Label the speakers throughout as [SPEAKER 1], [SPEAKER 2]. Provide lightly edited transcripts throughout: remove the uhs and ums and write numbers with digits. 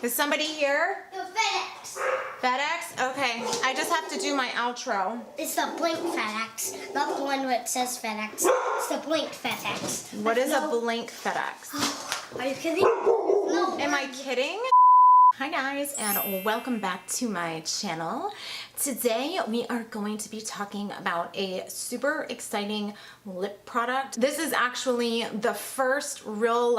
[SPEAKER 1] Is somebody here?
[SPEAKER 2] No, FedEx.
[SPEAKER 1] FedEx? Okay, I just have to do my outro.
[SPEAKER 2] It's the blank FedEx, not the one where it says FedEx. It's the blank FedEx.
[SPEAKER 1] What is a blank FedEx?
[SPEAKER 2] Are you kidding? No.
[SPEAKER 1] Am I kidding? Hi guys, and welcome back to my channel. Today we are going to be talking about a super exciting lip product. This is actually the first real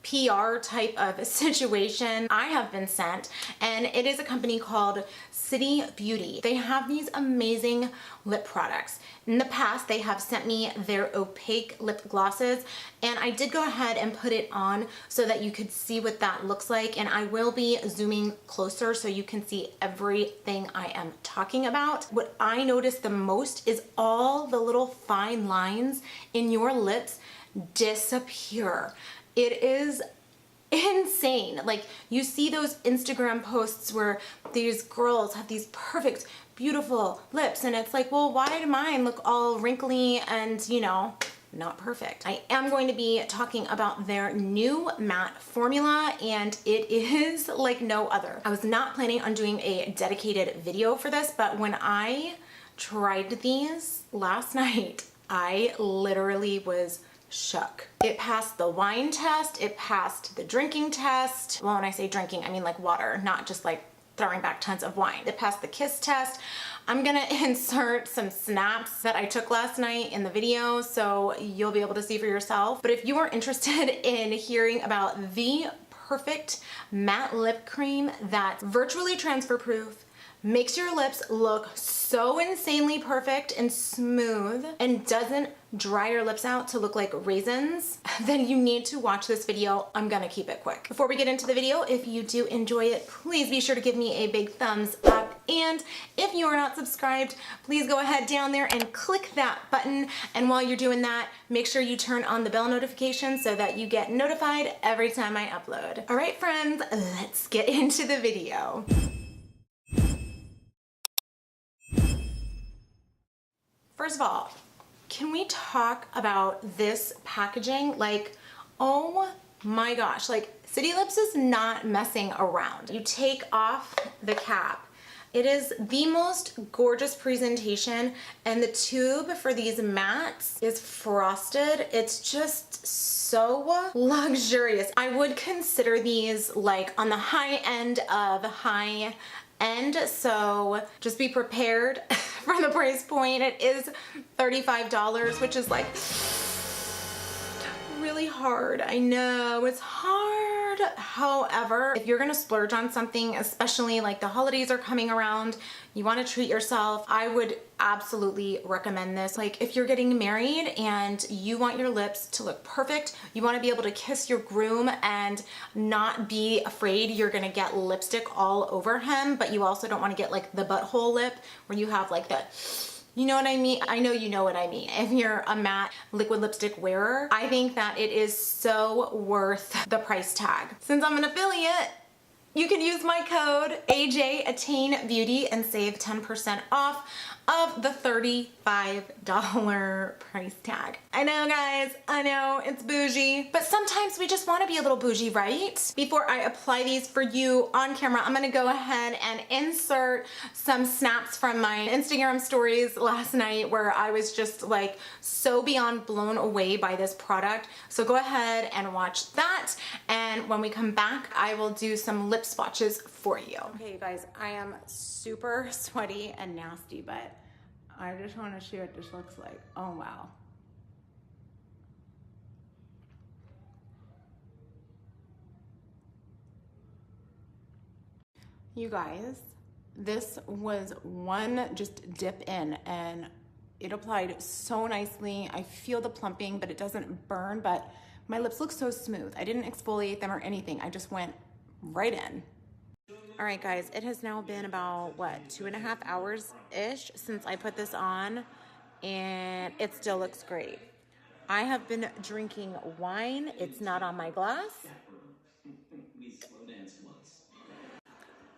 [SPEAKER 1] PR type of situation I have been sent, and it is a company called City Beauty. They have these amazing lip products. In the past, they have sent me their opaque lip glosses, and I did go ahead and put it on so that you could see what that looks like, and I will be zooming closer so you can see everything I am talking about. What I noticed the most is all the little fine lines in your lips disappear. It is insane. Like, you see those Instagram posts where these girls have these perfect, beautiful lips, and it's like, well, why do mine look all wrinkly and, you know, not perfect? I am going to be talking about their new matte formula, and it is like no other. I was not planning on doing a dedicated video for this, but when I tried these last night, I literally was shook. It passed the wine test, it passed the drinking test. Well, when I say drinking, I mean like water, not just like throwing back tons of wine. It passed the kiss test. I'm gonna insert some snaps that I took last night in the video so you'll be able to see for yourself. But if you are interested in hearing about the perfect matte lip cream that's virtually transfer proof, makes your lips look so insanely perfect and smooth, and doesn't dry your lips out to look like raisins, then you need to watch this video. I'm gonna keep it quick. Before we get into the video, if you do enjoy it, please be sure to give me a big thumbs up. And if you are not subscribed, please go ahead down there and click that button. And while you're doing that, make sure you turn on the bell notification so that you get notified every time I upload. All right, friends, let's get into the video. First of all, can we talk about this packaging? Like, oh my gosh, like City Lips is not messing around. You take off the cap. It is the most gorgeous presentation, and the tube for these mattes is frosted. It's just so luxurious. I would consider these like on the high end of high end, so just be prepared for the price point. It is $35, which is like really hard. I know it's hard. However, if you're gonna splurge on something, especially like the holidays are coming around, you want to treat yourself, I would absolutely recommend this. Like, if you're getting married and you want your lips to look perfect, you want to be able to kiss your groom and not be afraid you're gonna get lipstick all over him, but you also don't want to get like the butthole lip where you have like the, you know what I mean? I know you know what I mean. If you're a matte liquid lipstick wearer, I think that it is so worth the price tag. Since I'm an affiliate, you can use my code AJATTAINBEAUTY and save 10% off of the $35 price tag. I know, guys, I know it's bougie, but sometimes we just want to be a little bougie, right? Before I apply these for you on camera, I'm gonna go ahead and insert some snaps from my Instagram stories last night where I was just like so beyond blown away by this product. So go ahead and watch that, and when we come back, I will do some lip swatches for you. Okay, you guys, I am super sweaty and nasty, but I just want to see what this looks like. Oh, wow. You guys, this was one just dip in, and it applied so nicely. I feel the plumping, but it doesn't burn, but my lips look so smooth. I didn't exfoliate them or anything. I just went right in. All right, guys, it has now been about, what, 2.5 hours-ish since I put this on, and it still looks great. I have been drinking wine. It's not on my glass.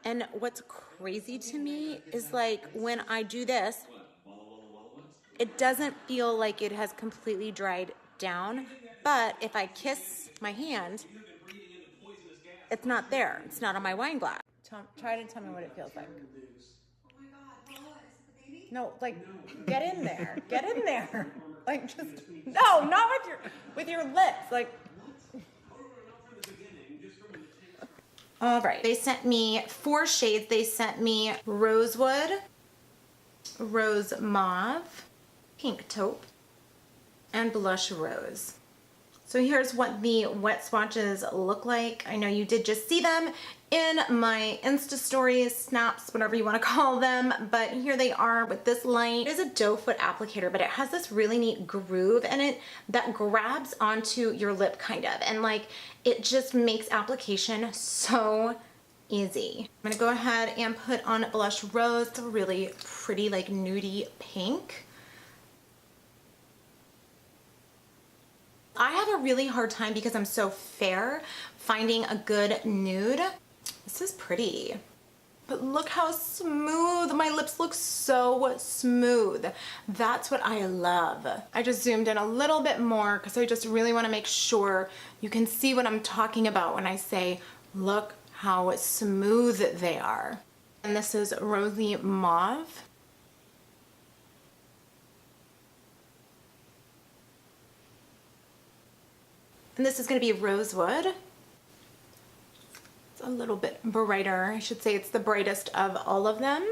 [SPEAKER 1] And what's crazy to me is, like, when I do this, it doesn't feel like it has completely dried down, but if I kiss my hand, It's not there. It's not on my wine glass. Try to tell me what it feels like.
[SPEAKER 3] Oh my God, Paula, is it the baby?
[SPEAKER 1] No, like, get in there. Get in there. Like, just, no, not with your lips. Like, all right. They sent me 4 shades. They sent me Rosewood, Rose Mauve, Pink Taupe, and Blush Rose. So here's what the wet swatches look like. I know you did just see them in my Insta stories, snaps, whatever you want to call them, but here they are with this light. It is a doe foot applicator, but it has this really neat groove in it that grabs onto your lip kind of, and like it just makes application so easy. I'm gonna go ahead and put on Blush Rose. It's a really pretty like nudie pink. I have a really hard time because I'm so fair finding a good nude. This is pretty, but look how smooth. My lips look so smooth. That's what I love. I just zoomed in a little bit more because I just really want to make sure you can see what I'm talking about when I say, look how smooth they are. And this is Rosy Mauve. And this is going to be Rosewood. It's a little bit brighter. I should say it's the brightest of all of them.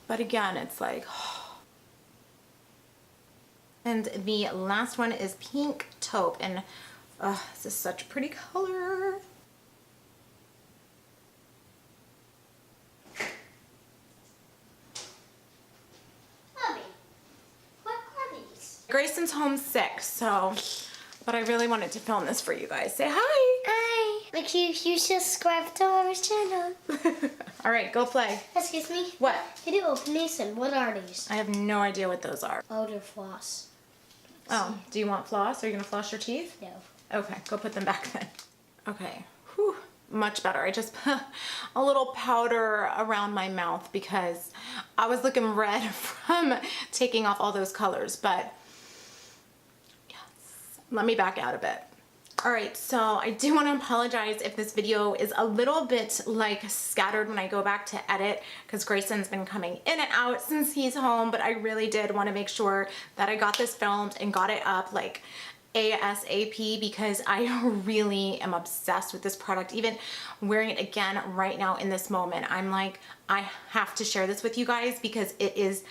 [SPEAKER 1] But again, it's like, and the last one is Pink Taupe, and this is such a pretty color. Grayson's home sick, so, but I really wanted to film this for you guys. Say hi.
[SPEAKER 2] Hi. Make sure you subscribe to our channel.
[SPEAKER 1] All right, go play.
[SPEAKER 2] Excuse me?
[SPEAKER 1] What?
[SPEAKER 2] Can you open these, and what are these?
[SPEAKER 1] I have no idea what those are.
[SPEAKER 2] Powder floss.
[SPEAKER 1] Oh, do you want floss? Are you gonna floss your teeth?
[SPEAKER 2] No.
[SPEAKER 1] Okay, go put them back then. Okay, whew, much better. I just put a little powder around my mouth because I was looking red from taking off all those colors, but let me back out a bit. All right, so I do want to apologize if this video is a little bit like scattered when I go back to edit because Grayson's been coming in and out since he's home, but I really did want to make sure that I got this filmed and got it up like ASAP because I really am obsessed with this product. Even wearing it again right now in this moment, I'm like, I have to share this with you guys because it is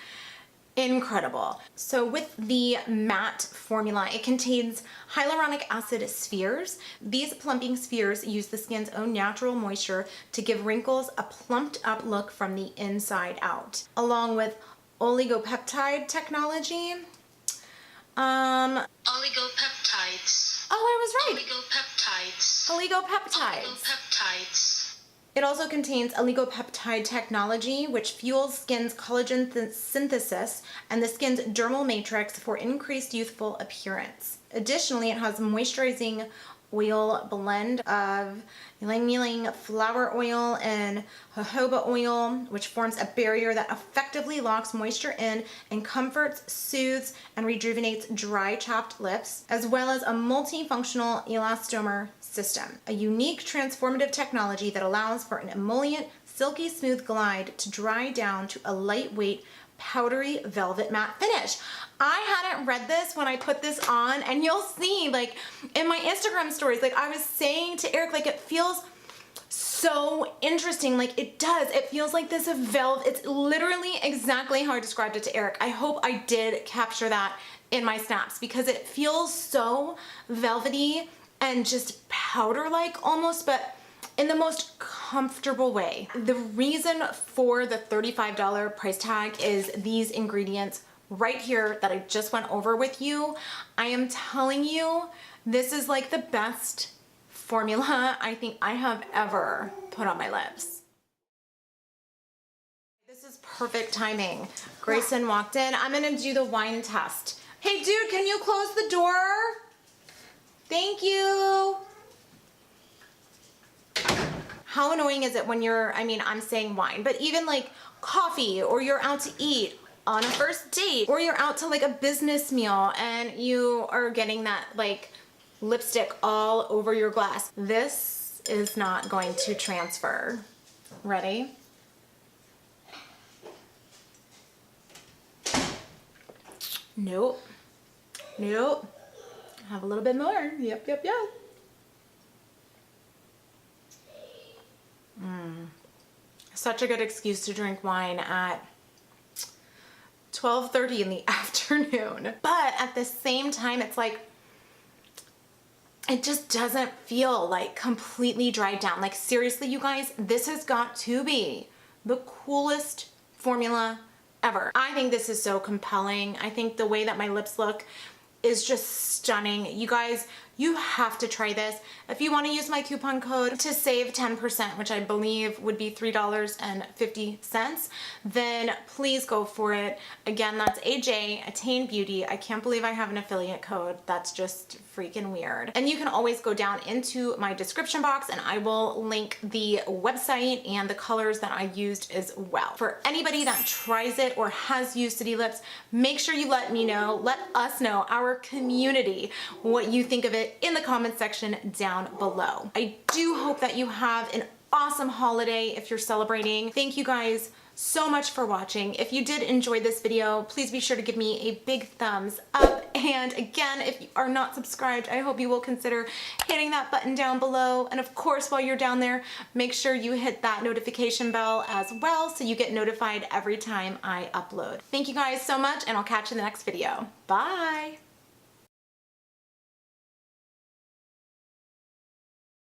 [SPEAKER 1] incredible. So with the matte formula, it contains hyaluronic acid spheres. These plumping spheres use the skin's own natural moisture to give wrinkles a plumped up look from the inside out, along with oligopeptide technology.
[SPEAKER 4] Oligopeptides.
[SPEAKER 1] Oh, I was right.
[SPEAKER 4] Oligopeptides.
[SPEAKER 1] Oligopeptides.
[SPEAKER 4] Oligopeptides.
[SPEAKER 1] It also contains oligopeptide technology, which fuels skin's collagen synthesis and the skin's dermal matrix for increased youthful appearance. Additionally, it has moisturizing oil blend of ylang-ylang flower oil and jojoba oil, which forms a barrier that effectively locks moisture in and comforts, soothes, and rejuvenates dry, chapped lips, as well as a multifunctional elastomer system, a unique transformative technology that allows for an emollient, silky smooth glide to dry down to a lightweight, powdery velvet matte finish. I hadn't read this when I put this on, and you'll see like in my Instagram stories, like I was saying to Eric, like it feels so interesting. Like it does. It feels like this velvet. It's literally exactly how I described it to Eric. I hope I did capture that in my snaps because it feels so velvety and just powder-like almost, but in the most comfortable way. The reason for the $35 price tag is these ingredients right here that I just went over with you. I am telling you, this is like the best formula I think I have ever put on my lips. This is perfect timing. Grayson walked in. I'm gonna do the wine test. Hey dude, can you close the door? Thank you. How annoying is it when you're, I mean, I'm saying wine, but even like coffee or you're out to eat, on a first date, or you're out to like a business meal and you are getting that like lipstick all over your glass. This is not going to transfer. Ready? Nope. Nope. Have a little bit more. Yep, yep, yep. Such a good excuse to drink wine at 12:30 in the afternoon. But at the same time, it's like, it just doesn't feel like completely dried down. Like seriously, you guys, this has got to be the coolest formula ever. I think this is so compelling. I think the way that my lips look is just stunning. You guys, you have to try this. If you want to use my coupon code to save 10%, which I believe would be $3.50, then please go for it. Again, that's AJATTAINBEAUTY. I can't believe I have an affiliate code. That's just freaking weird. And you can always go down into my description box and I will link the website and the colors that I used as well. For anybody that tries it or has used City Lips, make sure you let me know, let us know, our community, what you think of it in the comment section down below. I do hope that you have an awesome holiday if you're celebrating. Thank you guys so much for watching. If you did enjoy this video, please be sure to give me a big thumbs up. And again, if you are not subscribed, I hope you will consider hitting that button down below. And of course, while you're down there, make sure you hit that notification bell as well so you get notified every time I upload. Thank you guys so much, and I'll catch you in the next video. Bye.